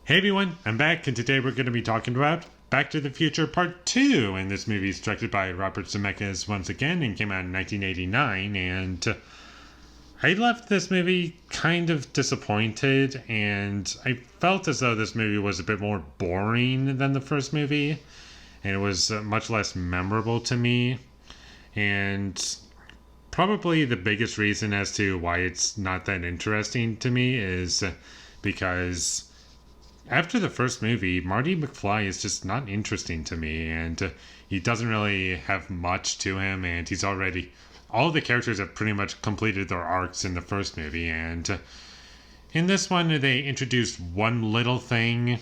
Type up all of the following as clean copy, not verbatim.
Hey everyone, I'm back, and today we're going to be talking about Back to the Future Part 2. And this movie is directed by Robert Zemeckis once again and came out in 1989. And I left this movie kind of disappointed, and I felt as though this movie was a bit more boring than the first movie, and it was much less memorable to me. And probably the biggest reason as to why it's not that interesting to me is because after the first movie, Marty McFly is just not interesting to me, and he doesn't really have much to him, and he's already... all the characters have pretty much completed their arcs in the first movie, and in this one, they introduced one little thing,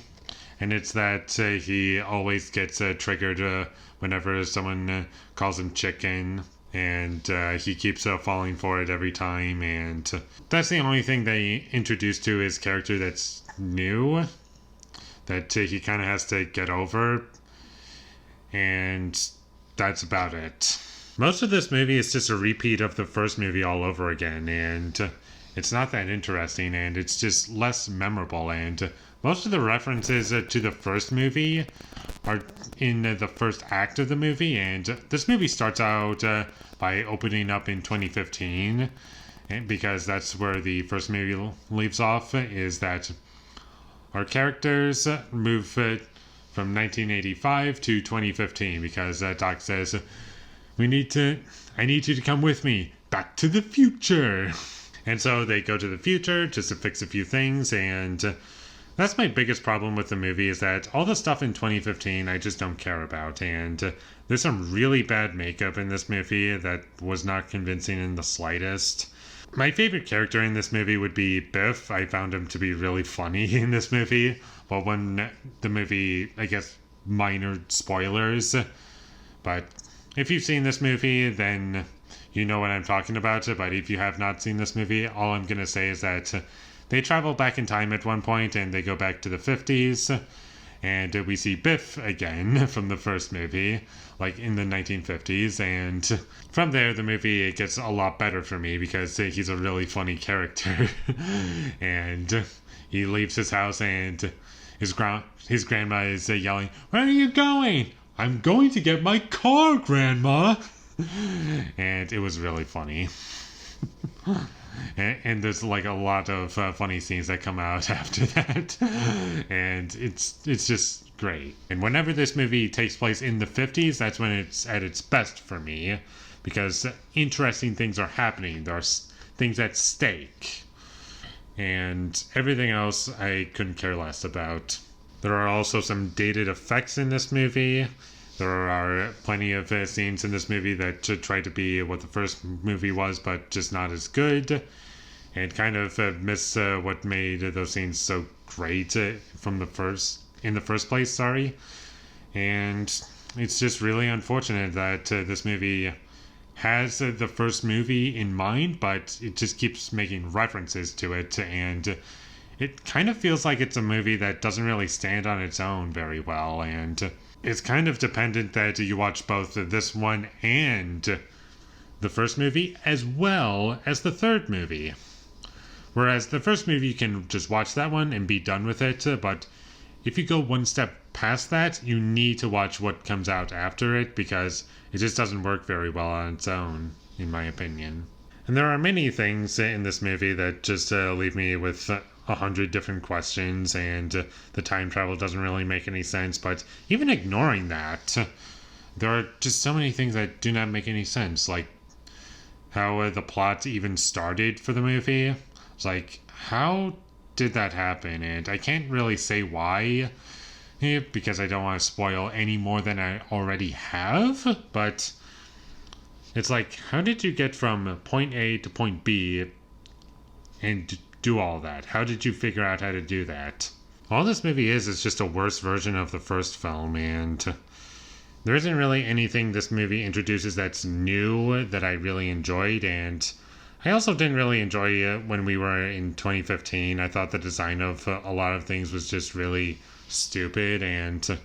and it's that he always gets triggered whenever someone calls him chicken, and he keeps falling for it every time, and that's the only thing they introduced to his character that's new, that he kind of has to get over, and that's about it. Most of this movie is just a repeat of the first movie all over again, and it's not that interesting, and it's just less memorable, and most of the references to the first movie are in the first act of the movie, and this movie starts out by opening up in 2015, and because that's where the first movie leaves off, is that our characters move from 1985 to 2015 because Doc says, I need you to come with me back to the future. And so they go to the future just to fix a few things, and that's my biggest problem with the movie, is that all the stuff in 2015 I just don't care about, and there's some really bad makeup in this movie that was not convincing in the slightest. My favorite character in this movie would be Biff. I found him to be really funny in this movie. Well, when the movie, I guess, minor spoilers. But if you've seen this movie, then you know what I'm talking about. But if you have not seen this movie, all I'm going to say is that they travel back in time at one point, and they go back to the 50s. And we see Biff again from the first movie, like in the 1950s. And from there, the movie gets a lot better for me because he's a really funny character. And he leaves his house, and his grandma is yelling, "Where are you going?" "I'm going to get my car, Grandma." And it was really funny. And there's like a lot of funny scenes that come out after that, and it's just great. And whenever this movie takes place in the 50s, that's when it's at its best for me, because interesting things are happening. There are things at stake, and everything else I couldn't care less about. There are also some dated effects in this movie. There are plenty of scenes in this movie that try to be what the first movie was, but just not as good, and kind of miss what made those scenes so great in the first place. Sorry, and it's just really unfortunate that this movie has the first movie in mind, but it just keeps making references to it, and it kind of feels like it's a movie that doesn't really stand on its own very well, and it's kind of dependent that you watch both this one and the first movie as well as the third movie. Whereas the first movie, you can just watch that one and be done with it, but if you go one step past that, you need to watch what comes out after it, because it just doesn't work very well on its own, in my opinion. And there are many things in this movie that just leave me with 100 different questions, and the time travel doesn't really make any sense. But even ignoring that, there are just so many things that do not make any sense, like how the plot even started for the movie. It's like, how did that happen? And I can't really say why, because I don't want to spoil any more than I already have, but it's like, how did you get from point A to point B and do all that? How did you figure out how to do that? All this movie is just a worse version of the first film, and there isn't really anything this movie introduces that's new that I really enjoyed, and I also didn't really enjoy it when we were in 2015. I thought the design of a lot of things was just really stupid, and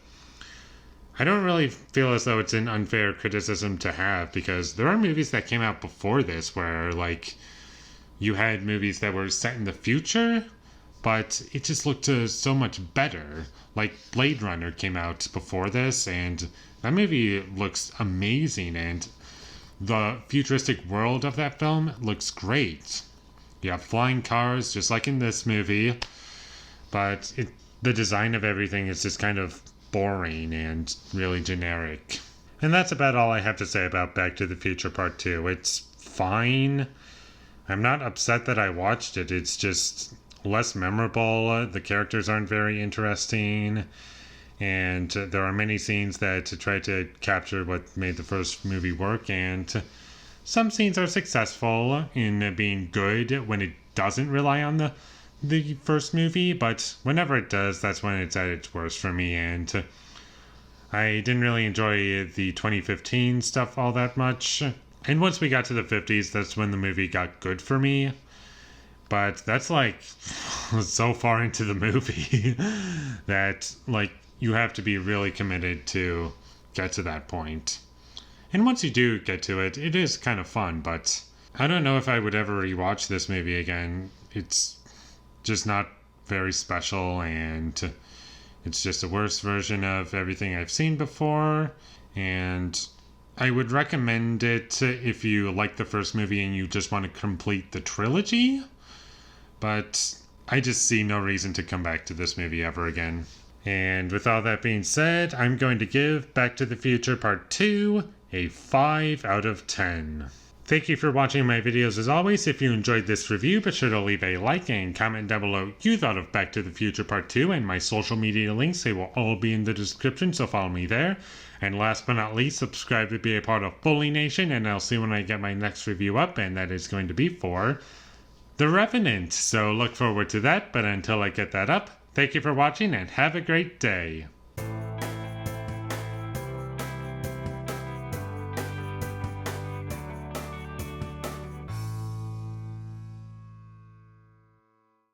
I don't really feel as though it's an unfair criticism to have, because there are movies that came out before this where, like, you had movies that were set in the future, but it just looked so much better. Like Blade Runner came out before this, and that movie looks amazing, and the futuristic world of that film looks great. You have flying cars, just like in this movie, but the design of everything is just kind of boring and really generic. And that's about all I have to say about Back to the Future Part 2. It's fine. I'm not upset that I watched it. It's just less memorable. The characters aren't very interesting. And there are many scenes that try to capture what made the first movie work. And some scenes are successful in being good when it doesn't rely on the first movie. But whenever it does, that's when it's at its worst for me. And I didn't really enjoy the 2015 stuff all that much. And once we got to the 50s, that's when the movie got good for me. But that's like so far into the movie that like you have to be really committed to get to that point. And once you do get to it, it is kind of fun, but I don't know if I would ever rewatch this movie again. It's just not very special, and it's just a worse version of everything I've seen before. And I would recommend it if you like the first movie and you just want to complete the trilogy. But I just see no reason to come back to this movie ever again. And with all that being said, I'm going to give Back to the Future Part 2 a 5 out of 10. Thank you for watching my videos as always. If you enjoyed this review, be sure to leave a like and comment down below what you thought of Back to the Future Part 2, and my social media links, they will all be in the description, so follow me there. And last but not least, subscribe to be a part of Foley Nation, and I'll see when I get my next review up, and that is going to be for The Revenant. So look forward to that, but until I get that up, thank you for watching and have a great day.